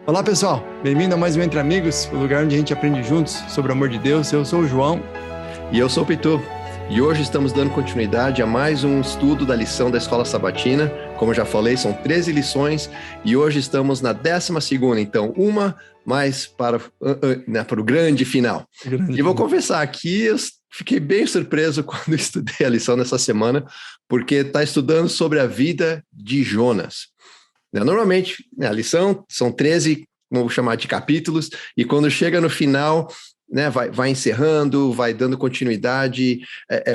Olá pessoal, bem-vindo a mais um Entre Amigos, o lugar onde a gente aprende juntos sobre o amor de Deus. Eu sou o João. E eu sou o Pitu. E hoje estamos dando continuidade a mais um estudo da lição da Escola Sabatina. Como eu já falei, são 13 lições e hoje estamos na 12ª, então uma mais para o grande final. E vou confessar aqui, eu fiquei bem surpreso quando estudei a lição nessa semana, porque está estudando sobre a vida de Jonas. Normalmente, a lição são 13, vamos chamar de capítulos, e quando chega no final, vai encerrando, vai dando continuidade,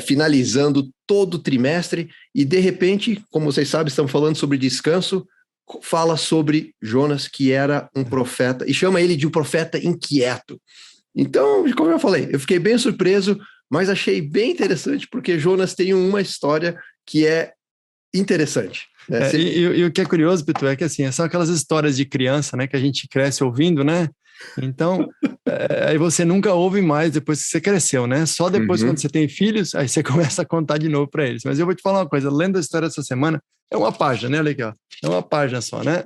finalizando todo o trimestre, e de repente, como vocês sabem, estamos falando sobre descanso, fala sobre Jonas, que era um profeta, e chama ele de um profeta inquieto. Então, como eu falei, eu fiquei bem surpreso, mas achei bem interessante, porque Jonas tem uma história que é interessante. E o que é curioso, Pitu, é que assim, são aquelas histórias de criança, né, que a gente cresce ouvindo, né? Então, aí você nunca ouve mais depois que você cresceu, né? Só depois quando você tem filhos, aí você começa a contar de novo para eles. Mas eu vou te falar uma coisa, lendo a história dessa semana, é uma página, né? Olha aqui, ó. É uma página só, né?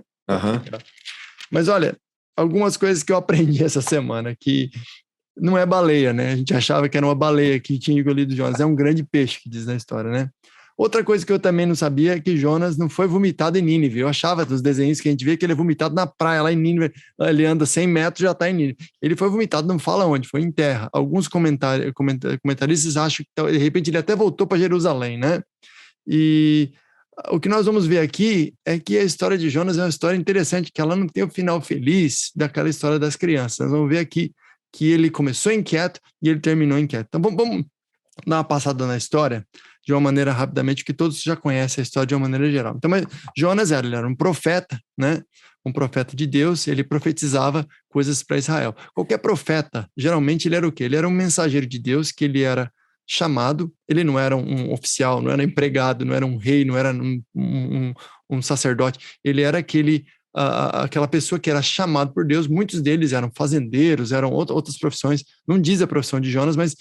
Mas olha, algumas coisas que eu aprendi essa semana, que não é baleia, né? A gente achava que era uma baleia que tinha engolido Jonas, é um grande peixe que diz na história, né? Outra coisa que eu também não sabia é que Jonas não foi vomitado em Nínive. Eu achava dos desenhos que a gente vê que ele é vomitado na praia, lá em Nínive, ele anda 100 metros e já está em Nínive. Ele foi vomitado, não fala onde, foi em terra. Alguns comentaristas acham que, de repente, ele até voltou para Jerusalém, né? E o que nós vamos ver aqui é que a história de Jonas é uma história interessante, que ela não tem o final feliz daquela história das crianças. Nós vamos ver aqui que ele começou inquieto e ele terminou inquieto. Então, vamos dar uma passada na história de uma maneira rapidamente, que todos já conhecem a história de uma maneira geral. Então, mas Jonas ele era um profeta, né? Um profeta de Deus, ele profetizava coisas para Israel. Qualquer profeta, geralmente ele era o quê? Ele era um mensageiro de Deus, que ele era chamado, ele não era um oficial, não era empregado, não era um rei, não era um sacerdote, ele era aquela pessoa que era chamado por Deus. Muitos deles eram fazendeiros, eram outras profissões, não diz a profissão de Jonas, mas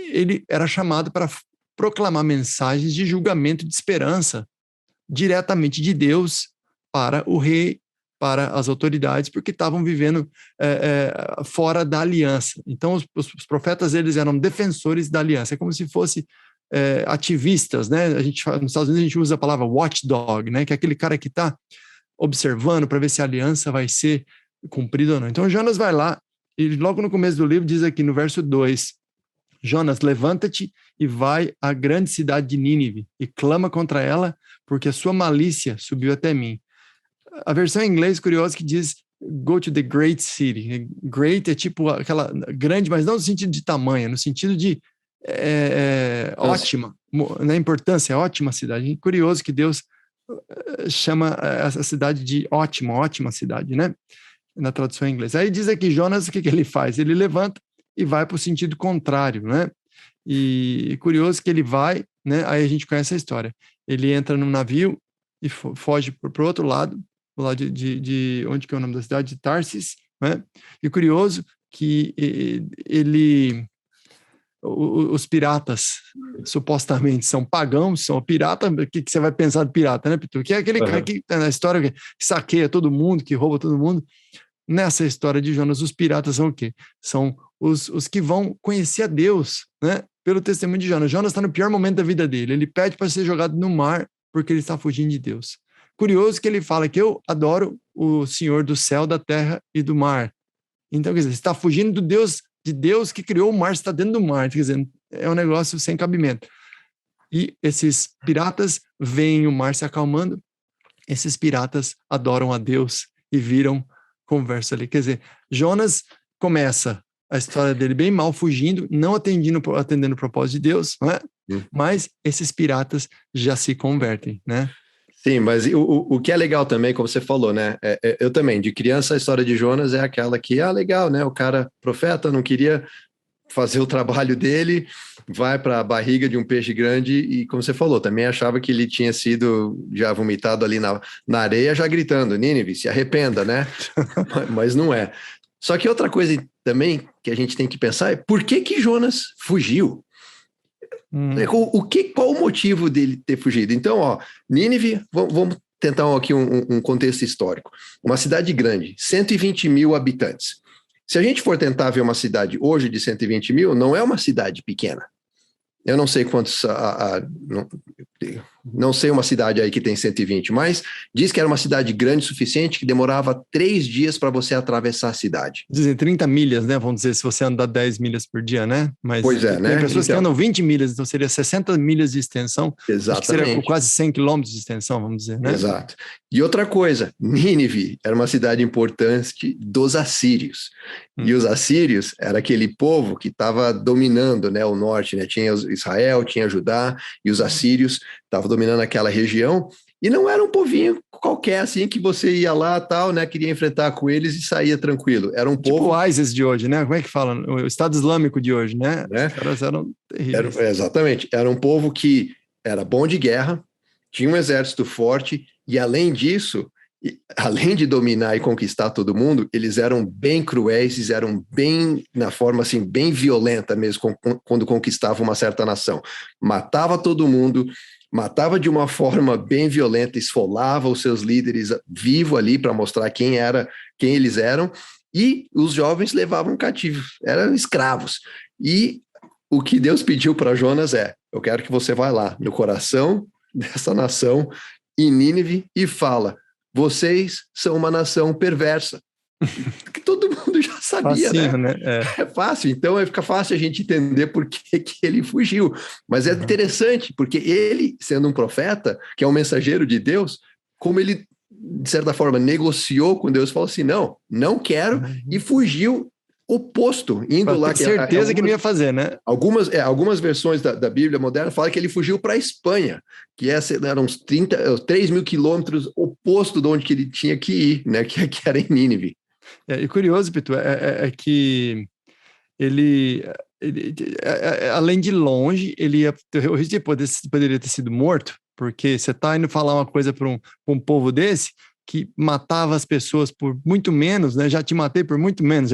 ele era chamado para proclamar mensagens de julgamento, de esperança, diretamente de Deus para o rei, para as autoridades, porque estavam vivendo fora da aliança. Então, os profetas, eles eram defensores da aliança, é como se fossem ativistas, né? Nos Estados Unidos a gente usa a palavra watchdog, né? Que é aquele cara que está observando para ver se a aliança vai ser cumprida ou não. Então, Jonas vai lá, e logo no começo do livro diz aqui no verso 2, Jonas, levanta-te e vai à grande cidade de Nínive e clama contra ela, porque a sua malícia subiu até mim. A versão em inglês curiosa que diz go to the great city. Great é tipo aquela grande, mas não no sentido de tamanho, no sentido de ótima, na importância, ótima cidade. E curioso que Deus chama essa cidade de ótima cidade, né? Na tradução em inglês. Aí diz aqui, Jonas, o que ele faz? Ele levanta e vai para o sentido contrário, né? E curioso que ele vai, né? Aí a gente conhece a história. Ele entra num navio e foge para o outro lado, do lado de onde que é o nome da cidade? De Tarsis, né? E curioso que os piratas supostamente são pagãos, são pirata. O que você vai pensar de pirata, né, Pitu? Que é aquele cara que tá na história que saqueia todo mundo, que rouba todo mundo. Nessa história de Jonas, os piratas são o quê? São os que vão conhecer a Deus, né? Pelo testemunho de Jonas. Jonas está no pior momento da vida dele. Ele pede para ser jogado no mar porque ele está fugindo de Deus. Curioso que ele fala que eu adoro o Senhor do céu, da terra e do mar. Então, quer dizer, você está fugindo de Deus que criou o mar, você está dentro do mar. Quer dizer, é um negócio sem cabimento. E esses piratas veem o mar se acalmando. Esses piratas adoram a Deus e viram conversa ali. Quer dizer, Jonas começa a história dele bem mal, fugindo, não atendendo o propósito de Deus, não é? Mas esses piratas já se convertem, né? Sim, mas o que é legal também, como você falou, né? Eu também, de criança, a história de Jonas é aquela que, legal, né? O cara, profeta, não queria fazer o trabalho dele, vai para a barriga de um peixe grande e, como você falou, também achava que ele tinha sido já vomitado ali na areia, já gritando, Nínive, se arrependa, né? Mas não é. Só que outra coisa também que a gente tem que pensar é por que Jonas fugiu? Qual o motivo dele ter fugido? Então, Nínive, vamos tentar aqui um contexto histórico. Uma cidade grande, 120 mil habitantes. Se a gente for tentar ver uma cidade hoje de 120 mil, não é uma cidade pequena. Eu não sei quantos... não sei uma cidade aí que tem 120, mas diz que era uma cidade grande o suficiente que demorava 3 dias para você atravessar a cidade. Dizem 30 milhas, né? Vamos dizer, se você andar 10 milhas por dia, né? Mas pois é, tem né? pessoas que andam 20 milhas, então seria 60 milhas de extensão. Exatamente. Acho que seria quase 100 quilômetros de extensão, vamos dizer, né? Exato. E outra coisa, Nínive era uma cidade importante dos assírios. E os assírios era aquele povo que estava dominando, né, o norte, né? Tinha Israel, tinha Judá, e os assírios estavam dominando aquela região. E não era um povinho qualquer, assim, que você ia lá, tal, né, queria enfrentar com eles e saía tranquilo. Era um povo... Tipo o ISIS de hoje, né? Como é que fala? O Estado Islâmico de hoje, né? Os caras eram terríveis. Exatamente. Era um povo que era bom de guerra, tinha um exército forte, e além disso, além de dominar e conquistar todo mundo, eles eram bem cruéis, eles eram bem, na forma assim, bem violenta mesmo, quando conquistavam uma certa nação. Matava todo mundo, matava de uma forma bem violenta, esfolava os seus líderes vivo ali para mostrar quem eles eram, e os jovens levavam cativos, eram escravos. E o que Deus pediu para Jonas eu quero que você vá lá, no coração dessa nação, em Nínive, e fala: vocês são uma nação perversa. Que todo mundo já sabia, facinho, né? É fácil, então fica fácil a gente entender por que ele fugiu. Mas é interessante, porque ele, sendo um profeta, que é um mensageiro de Deus, como ele, de certa forma, negociou com Deus, falou assim, não quero, e fugiu oposto, indo lá. Tem certeza que não ia fazer, né? Algumas versões da Bíblia moderna falam que ele fugiu para a Espanha, que eram uns 3 mil quilômetros oposto de onde que ele tinha que ir, né? Que era em Nínive. E curioso, Pitu, é que ele além de longe, ele ia ter o risco de poderia ter sido morto, porque você está indo falar uma coisa para um povo desse que matava as pessoas por muito menos, né? Já te matei por muito menos,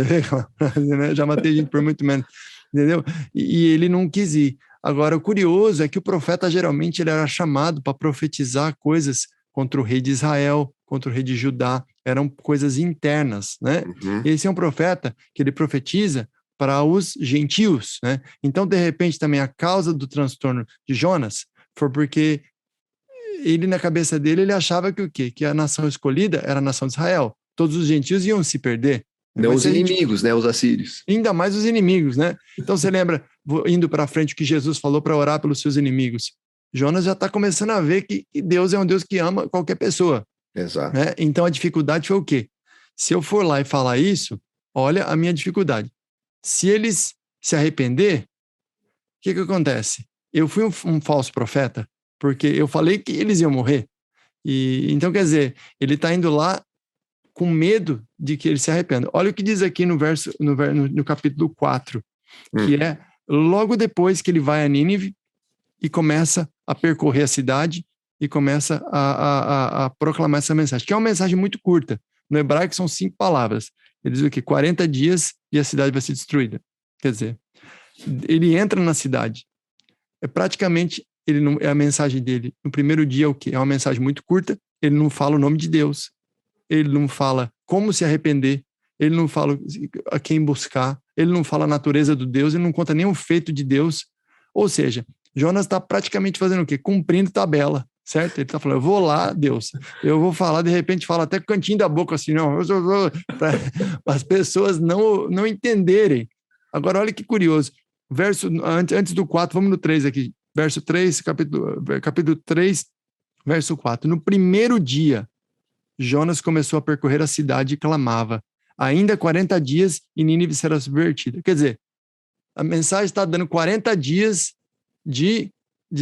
já matei gente por muito menos, entendeu? E ele não quis ir. Agora, o curioso é que o profeta geralmente ele era chamado para profetizar coisas contra o rei de Israel, contra o rei de Judá, eram coisas internas, né? Uhum. Esse é um profeta que ele profetiza para os gentios, né? Então, de repente, também a causa do transtorno de Jonas foi porque ele, na cabeça dele, ele achava que o quê? Que a nação escolhida era a nação de Israel. Todos os gentios iam se perder. Não os inimigos, né? Os assírios. Ainda mais os inimigos, né? Então, você lembra, indo para frente, o que Jesus falou para orar pelos seus inimigos. Jonas já está começando a ver que Deus é um Deus que ama qualquer pessoa. Exato. Né? Então, a dificuldade foi o quê? Se eu for lá e falar isso, olha a minha dificuldade. Se eles se arrepender, o que acontece? Eu fui um falso profeta, porque eu falei que eles iam morrer. Então, quer dizer, ele está indo lá com medo de que eles se arrependam. Olha o que diz aqui no capítulo 4, que é logo depois que ele vai a Nínive e começa a percorrer a cidade e começa a proclamar essa mensagem, que é uma mensagem muito curta. No hebraico são 5 palavras. Ele diz o quê? 40 dias e a cidade vai ser destruída. Quer dizer, ele entra na cidade. Praticamente, a mensagem dele, no primeiro dia, é o quê? É uma mensagem muito curta, ele não fala o nome de Deus, ele não fala como se arrepender, ele não fala a quem buscar, ele não fala a natureza do Deus, ele não conta nenhum feito de Deus. Ou seja, Jonas está praticamente fazendo o quê? Cumprindo tabela, certo? Ele está falando, eu vou lá, Deus, eu vou falar, de repente fala até com o cantinho da boca assim, para as pessoas não entenderem. Agora, olha que curioso, antes do 4, vamos no 3 aqui, verso 3, capítulo 3, verso 4. No primeiro dia, Jonas começou a percorrer a cidade e clamava, ainda 40 dias e Nínive será subvertida. Quer dizer, a mensagem está dando 40 dias de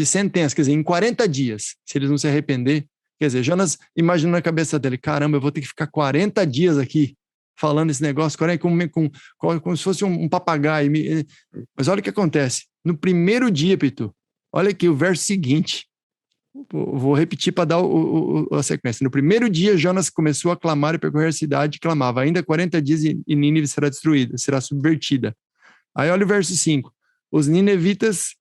sentença, quer dizer, em 40 dias, se eles não se arrepender, quer dizer, Jonas imaginou na cabeça dele, caramba, eu vou ter que ficar 40 dias aqui falando esse negócio, como se fosse um papagaio. Mas olha o que acontece, no primeiro dia, Pitu, olha aqui o verso seguinte, vou repetir para dar a sequência. No primeiro dia, Jonas começou a clamar e percorrer a cidade e clamava, ainda 40 dias e Nínive será destruída, será subvertida. Aí olha o verso 5, os ninevitas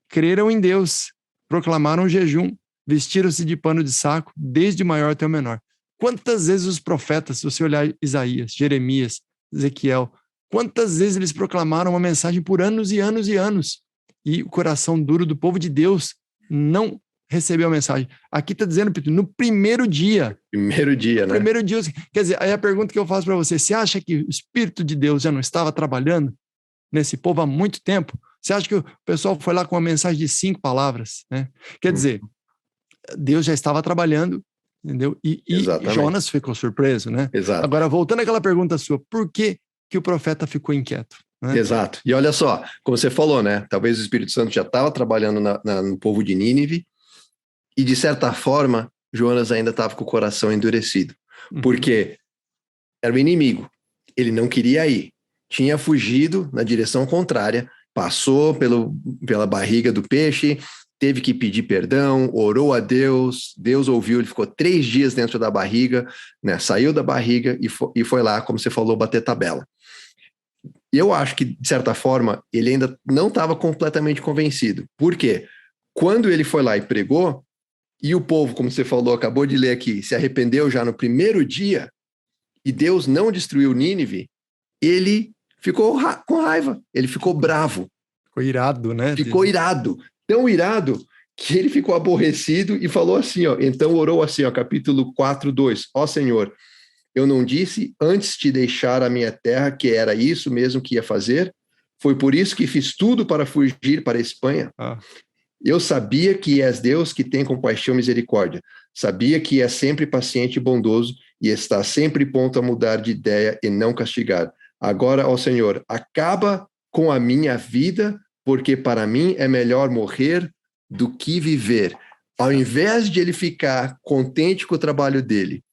creram em Deus, proclamaram jejum vestiram-se de pano de saco, desde o maior até o menor. Quantas vezes os profetas, se você olhar Isaías, Jeremias, Ezequiel, quantas vezes eles proclamaram uma mensagem por anos e anos e anos, e o coração duro do povo de Deus não recebeu a mensagem. Aqui está dizendo, Pedro, no primeiro dia. Primeiro dia, né? Primeiro dia. Quer dizer, aí a pergunta que eu faço para você acha que o Espírito de Deus já não estava trabalhando nesse povo há muito tempo? Você acha que o pessoal foi lá com uma mensagem de 5 palavras, né? Quer dizer, Deus já estava trabalhando, entendeu? E Jonas ficou surpreso, né? Exato. Agora, voltando àquela pergunta sua, por que o profeta ficou inquieto? Né? Exato. E olha só, como você falou, né? Talvez o Espírito Santo já estava trabalhando no povo de Nínive e, de certa forma, Jonas ainda estava com o coração endurecido. Porque era o inimigo. Ele não queria ir. Tinha fugido na direção contrária, passou pela barriga do peixe, teve que pedir perdão, orou a Deus, Deus ouviu, ele ficou 3 dias dentro da barriga, né? Saiu da barriga e foi lá, como você falou, bater tabela. Eu acho que, de certa forma, ele ainda não estava completamente convencido. Por quê? Quando ele foi lá e pregou, e o povo, como você falou, acabou de ler aqui, se arrependeu já no primeiro dia, e Deus não destruiu Nínive, ele ficou com raiva, ele ficou bravo. Ficou irado, né? Ficou irado, tão irado, que ele ficou aborrecido e falou assim, ó, então orou assim, ó, capítulo 4:2, ó Senhor, eu não disse antes de deixar a minha terra que era isso mesmo que ia fazer? Foi por isso que fiz tudo para fugir para a Espanha. Eu sabia que és Deus que tem compaixão e misericórdia. Sabia que é sempre paciente e bondoso e está sempre pronto a mudar de ideia e não castigar. Agora, ó Senhor, acaba com a minha vida, porque para mim é melhor morrer do que viver. Ao invés de ele ficar contente com o trabalho dele,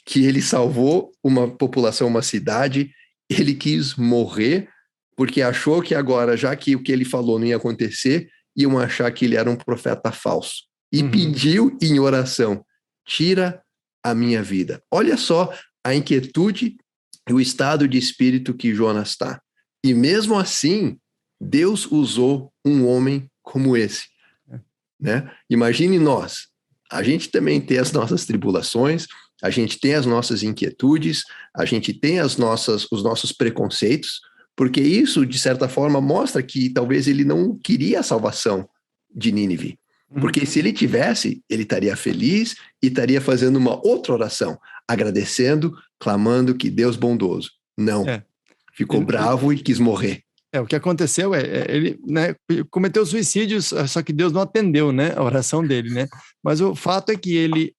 que ele salvou uma população, uma cidade, ele quis morrer, porque achou que agora, já que o que ele falou não ia acontecer, iam achar que ele era um profeta falso. E pediu em oração, tira a minha vida. Olha só a inquietude e o estado de espírito que Jonas está. E mesmo assim, Deus usou um homem como esse. Né? Imagine nós, a gente também tem as nossas tribulações, a gente tem as nossas inquietudes, a gente tem os nossos preconceitos, porque isso, de certa forma, mostra que talvez ele não queria a salvação de Nínive. Porque se ele tivesse, ele estaria feliz e estaria fazendo uma outra oração, agradecendo, clamando que Deus bondoso. Não, ficou bravo e quis morrer. O que aconteceu ele, né, cometeu suicídios, só que Deus não atendeu, né, a oração dele, né? Mas o fato é que ele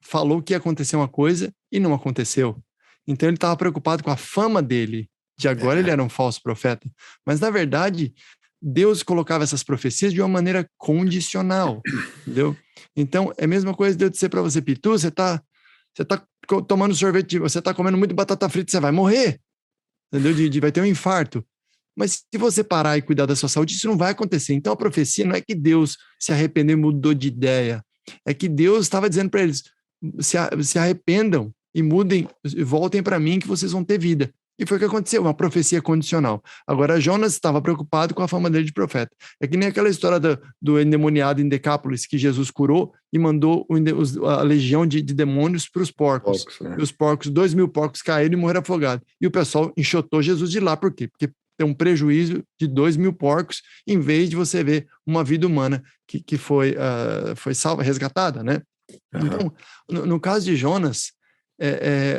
falou que ia acontecer uma coisa e não aconteceu. Então ele estava preocupado com a fama dele, de agora ele era um falso profeta. Mas na verdade, Deus colocava essas profecias de uma maneira condicional, entendeu? Então é a mesma coisa de eu dizer para você, Pitu, você tá tomando sorvete, você tá comendo muito batata frita, você vai morrer, entendeu? Vai ter um infarto. Mas se você parar e cuidar da sua saúde, isso não vai acontecer. Então a profecia não é que Deus se arrependeu e mudou de ideia. É que Deus estava dizendo para eles, se arrependam e mudem, voltem para mim que vocês vão ter vida. E foi o que aconteceu, uma profecia condicional. Agora Jonas estava preocupado com a fama dele de profeta. É que nem aquela história do endemoniado em Decápolis, que Jesus curou e mandou a legião de demônios para os porcos. Né? E os porcos, 2.000 porcos caíram e morreram afogados. E o pessoal enxotou Jesus de lá. Por quê? Porque tem um prejuízo de 2.000 porcos, em vez de você ver uma vida humana que foi salva, resgatada, né? Então, no caso de Jonas,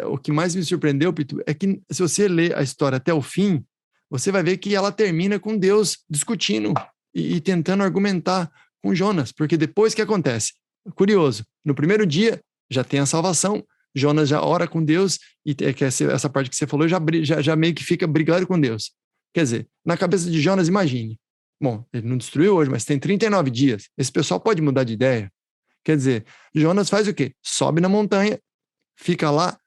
o que mais me surpreendeu, Pitu, é que se você ler a história até o fim, você vai ver que ela termina com Deus discutindo e tentando argumentar com Jonas, porque depois que acontece? Curioso, no primeiro dia já tem a salvação, Jonas já ora com Deus, e que essa parte que você falou, já meio que fica brigado com Deus. Quer dizer, na cabeça de Jonas, imagine, bom, ele não destruiu hoje, mas tem 39 dias, esse pessoal pode mudar de ideia. Quer dizer, Jonas faz o quê? Sobe na montanha, fica lá,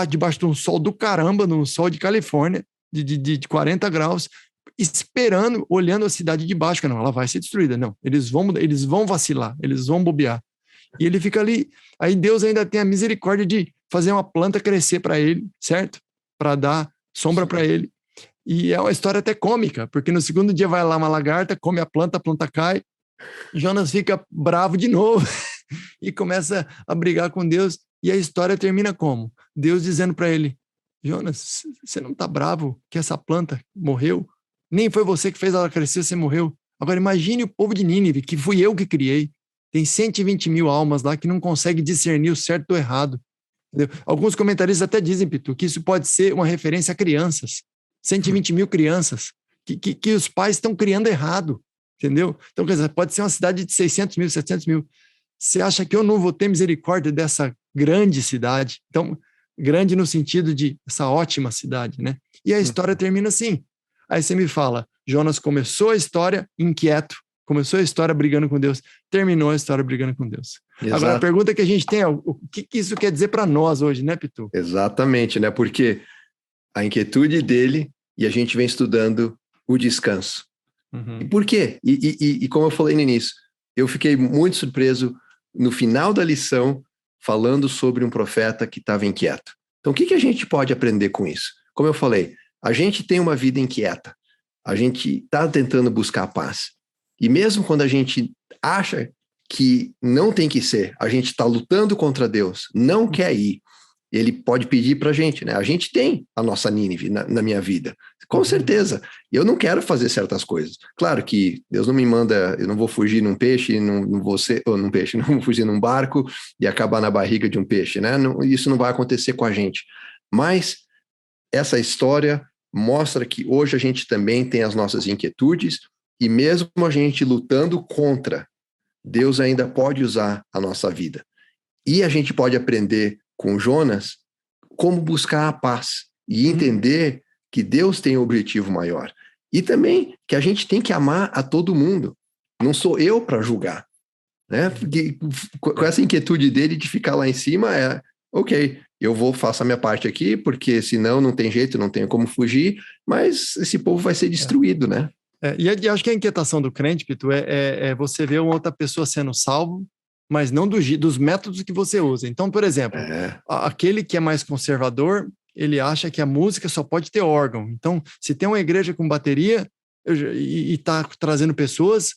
debaixo de um sol do caramba, num sol de Califórnia, de 40 graus, esperando, olhando a cidade de baixo, que não, ela vai ser destruída. Não, eles vão vacilar, eles vão bobear. E ele fica ali, aí Deus ainda tem a misericórdia de fazer uma planta crescer para ele, certo? Para dar sombra para ele. E é uma história até cômica, porque no segundo dia vai lá uma lagarta, come a planta cai, Jonas fica bravo de novo e começa a brigar com Deus. E a história termina como? Deus dizendo para ele: Jonas, você não está bravo que essa planta morreu? Nem foi você que fez ela crescer, você morreu. Agora imagine o povo de Nínive, que fui eu que criei. Tem 120 mil almas lá que não conseguem discernir o certo do errado. Entendeu? Alguns comentaristas até dizem, Pitu, que isso pode ser uma referência a crianças. 120 mil crianças que os pais estão criando errado. Entendeu? Então, quer dizer, pode ser uma cidade de 600 mil, 700 mil. Você acha que eu não vou ter misericórdia dessa grande cidade? Então, grande no sentido de essa ótima cidade, né? E a história termina assim. Aí você me fala, Jonas começou a história inquieto, começou a história brigando com Deus, terminou a história brigando com Deus. Exato. Agora, a pergunta que a gente tem é, o que isso quer dizer para nós hoje, né, Pitu? Exatamente, né? Porque a inquietude dele, e a gente vem estudando o descanso. Uhum. E por quê? E como eu falei no início, eu fiquei muito surpreso no final da lição, falando sobre um profeta que estava inquieto. Então, o que a gente pode aprender com isso? Como eu falei, a gente tem uma vida inquieta, a gente está tentando buscar a paz. E mesmo quando a gente acha que não tem que ser, a gente está lutando contra Deus, não quer ir, ele pode pedir para a gente, né? A gente tem a nossa Nínive na minha vida, com certeza. Eu não quero fazer certas coisas. Claro que Deus não me manda, eu não vou fugir num peixe, não vou fugir num barco e acabar na barriga de um peixe, né? Não, isso não vai acontecer com a gente. Mas essa história mostra que hoje a gente também tem as nossas inquietudes e mesmo a gente lutando contra, Deus ainda pode usar a nossa vida. E a gente pode aprender com Jonas como buscar a paz e entender que Deus tem um objetivo maior. E também que a gente tem que amar a todo mundo. Não sou eu para julgar. Né? Porque, com essa inquietude dele de ficar lá em cima, ok, eu faço a minha parte aqui, porque senão não tem jeito, não tenho como fugir, mas esse povo vai ser destruído, né? E acho que a inquietação do crente, Pitu, é você ver uma outra pessoa sendo salvo, mas não dos métodos que você usa. Então, por exemplo, aquele que é mais conservador, ele acha que a música só pode ter órgão. Então, se tem uma igreja com bateria e está trazendo pessoas,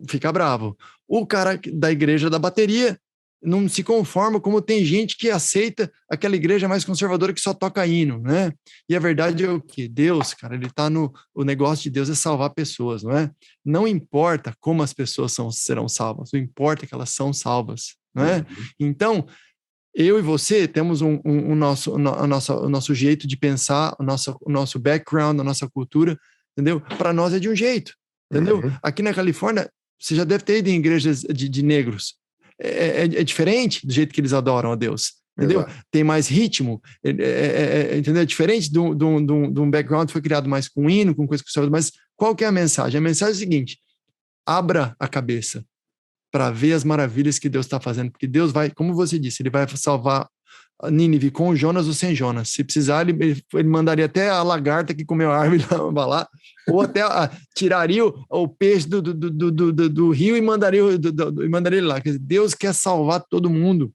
fica bravo. O cara da igreja da bateria não se conforma, como tem gente que aceita aquela igreja mais conservadora que só toca hino, né? E a verdade é o quê? Deus, cara, ele tá o negócio de Deus é salvar pessoas, não é? Não importa como as pessoas serão salvas, não importa que elas são salvas, não é? Então, eu e você temos o nosso jeito de pensar, o nosso background, a nossa cultura, entendeu? Para nós é de um jeito, entendeu? Aqui na Califórnia, você já deve ter ido em igrejas de negros. É diferente do jeito que eles adoram a Deus, entendeu? Exato. Tem mais ritmo, entendeu? É diferente de um background que foi criado mais com hino, com coisa que você... Mas qual que é a mensagem? A mensagem é a seguinte: abra a cabeça para ver as maravilhas que Deus está fazendo, porque Deus vai, como você disse, ele vai salvar a Nínive com Jonas ou sem Jonas. Se precisar, ele mandaria até a lagarta que comeu a árvore lá, ou até tiraria o peixe do rio e mandaria ele lá. Quer dizer, Deus quer salvar todo mundo.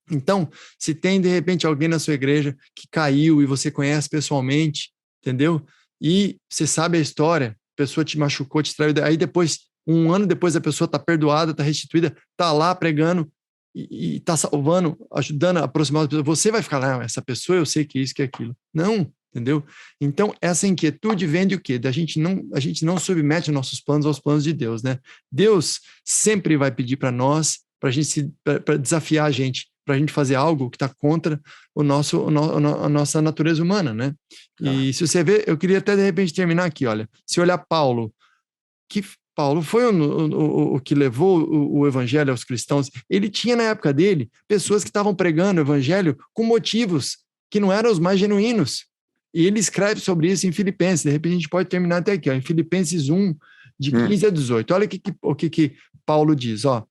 Então, se tem, de repente, alguém na sua igreja que caiu e você conhece pessoalmente, entendeu? E você sabe a história, a pessoa te machucou, te traiu, aí depois, um ano depois, a pessoa está perdoada, está restituída, está lá pregando, e está salvando, ajudando a aproximar as pessoas, você vai ficar lá, essa pessoa eu sei que isso, que aquilo. Não, entendeu? Então, essa inquietude vem de o quê? A gente não submete nossos planos aos planos de Deus, né? Deus sempre vai pedir para nós, para desafiar a gente, para a gente fazer algo que está contra a nossa natureza humana, né? E se você ver, eu queria até de repente terminar aqui, olha, se olhar Paulo foi o que levou o evangelho aos cristãos. Ele tinha na época dele pessoas que estavam pregando o evangelho com motivos que não eram os mais genuínos. E ele escreve sobre isso em Filipenses. De repente a gente pode terminar até aqui, ó, em Filipenses 1, de 15 a 18. Olha o que Paulo diz. Ó.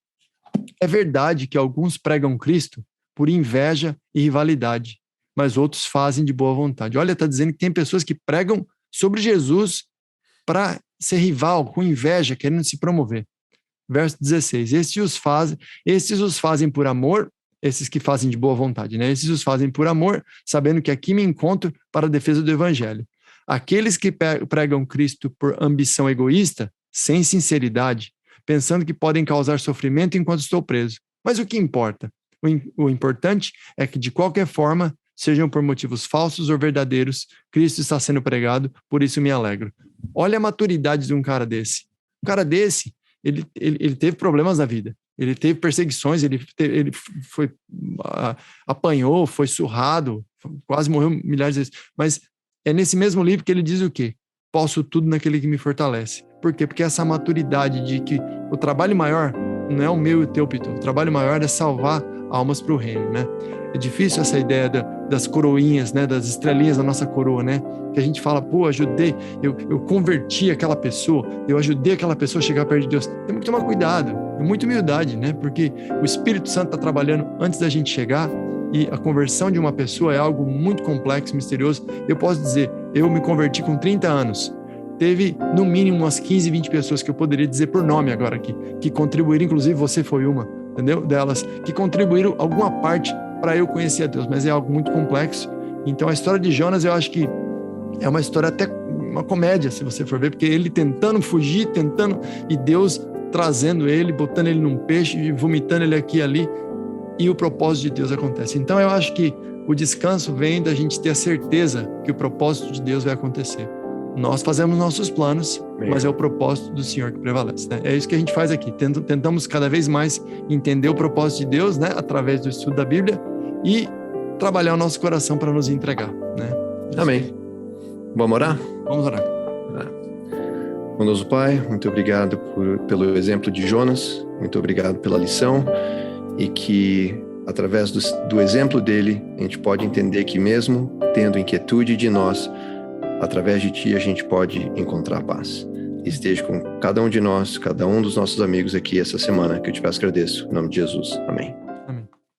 É verdade que alguns pregam Cristo por inveja e rivalidade, mas outros fazem de boa vontade. Olha, está dizendo que tem pessoas que pregam sobre Jesus para ser rival, com inveja, querendo se promover. Verso 16, estes os fazem por amor, esses que fazem de boa vontade, né? Esses os fazem por amor, sabendo que aqui me encontro para a defesa do evangelho. Aqueles que pregam Cristo por ambição egoísta, sem sinceridade, pensando que podem causar sofrimento enquanto estou preso. Mas o que importa? O importante é que, de qualquer forma, sejam por motivos falsos ou verdadeiros, Cristo está sendo pregado, por isso me alegro. Olha a maturidade de um cara desse. Um cara desse, ele teve problemas na vida, ele teve perseguições, ele foi apanhou, foi surrado, quase morreu milhares de vezes. Mas é nesse mesmo livro que ele diz o quê? Posso tudo naquele que me fortalece. Por quê? Porque essa maturidade de que o trabalho maior não é o meu e o teu, Pitu. O trabalho maior é salvar almas para o reino, né? É difícil essa ideia das coroinhas, né? Das estrelinhas da nossa coroa, né? Que a gente fala, pô, ajudei, eu converti aquela pessoa, eu ajudei aquela pessoa a chegar perto de Deus. Temos que tomar cuidado, é muita humildade, né? Porque o Espírito Santo está trabalhando antes da gente chegar e a conversão de uma pessoa é algo muito complexo, misterioso. Eu posso dizer, eu me converti com 30 anos. Teve, no mínimo, umas 15, 20 pessoas que eu poderia dizer por nome agora aqui, que contribuíram, inclusive você foi uma, entendeu? Delas, que contribuíram alguma parte para eu conhecer a Deus, mas é algo muito complexo. Então, a história de Jonas, eu acho que é uma história até uma comédia, se você for ver, porque ele tentando fugir, e Deus trazendo ele, botando ele num peixe, vomitando ele aqui e ali, e o propósito de Deus acontece. Então, eu acho que o descanso vem da gente ter a certeza que o propósito de Deus vai acontecer. Nós fazemos nossos planos, mas é o propósito do Senhor que prevalece, né? É isso que a gente faz aqui. Tentamos cada vez mais entender o propósito de Deus, né? Através do estudo da Bíblia e trabalhar o nosso coração para nos entregar, né? Amém. Vamos orar? Vamos orar. Bondoso Pai, muito obrigado pelo exemplo de Jonas, muito obrigado pela lição e que através do exemplo dele a gente pode entender que mesmo tendo inquietude de nós, através de Ti a gente pode encontrar paz. Esteja com cada um de nós, cada um dos nossos amigos aqui essa semana, que eu te peço e agradeço. Em nome de Jesus. Amém.